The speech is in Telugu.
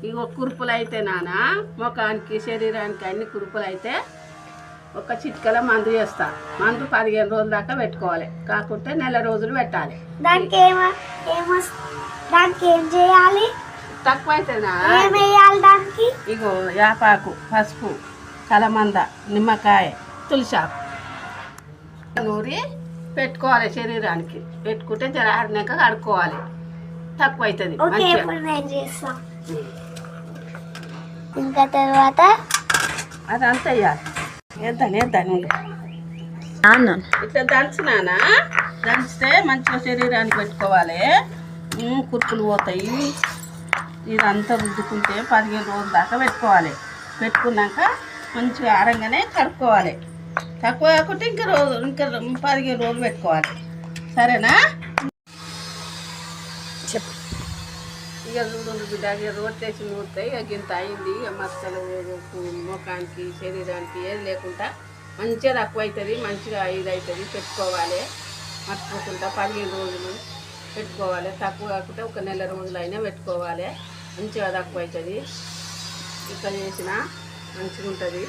ఇగో కురుపులు అయితే నాన్న ముఖానికి శరీరానికి అన్ని కురుపులు అయితే ఒక చిట్కల మందు చేస్తా. మందు 15 రోజుల దాకా పెట్టుకోవాలి, కాకుంటే నెల రోజులు పెట్టాలి. దానికి ఏం చేయాలి? తక్కువ అవుతుందా? దానికి ఇగో యాపాకు, పసుపు, కలమంద, నిమ్మకాయ, తులసాకు నూరి పెట్టుకోవాలి శరీరానికి. పెట్టుకుంటే జరారినాక కడుక్కోవాలి, తక్కువ అవుతుంది. ఇంకా తర్వాత అదంతా వేయాలి. వేద్దాను ఇట్లా దంచినానా, దంచితే మంచిగా శరీరానికి పెట్టుకోవాలి. కుర్పులు పోతాయి. ఇదంతా రుద్దుకుంటే 15 రోజుల దాకా పెట్టుకోవాలి. పెట్టుకున్నాక మంచిగా ఆరంగానే కడుక్కోవాలి. తక్కువ కాకుంటే ఇంకా 15 రోజులు పెట్టుకోవాలి. సరేనా? చెప్పు. ఇక చూడు బిడ్డ, ఇక రోటేసి నూరుతాయి. ఇక ఇంత అయింది. ఇక మచ్చలు ముఖానికి శరీరానికి ఏది లేకుండా మంచిగా తక్కువ అవుతుంది. మంచిగా ఇది అవుతుంది. పెట్టుకోవాలి మర్చిపోకుండా 15 రోజులు పెట్టుకోవాలి. తక్కువ కాకుంటే ఒక నెల రోజులు అయినా పెట్టుకోవాలి. మంచిగా తక్కువ అవుతుంది. ఇట్లా చేసిన మంచిగా ఉంటుంది.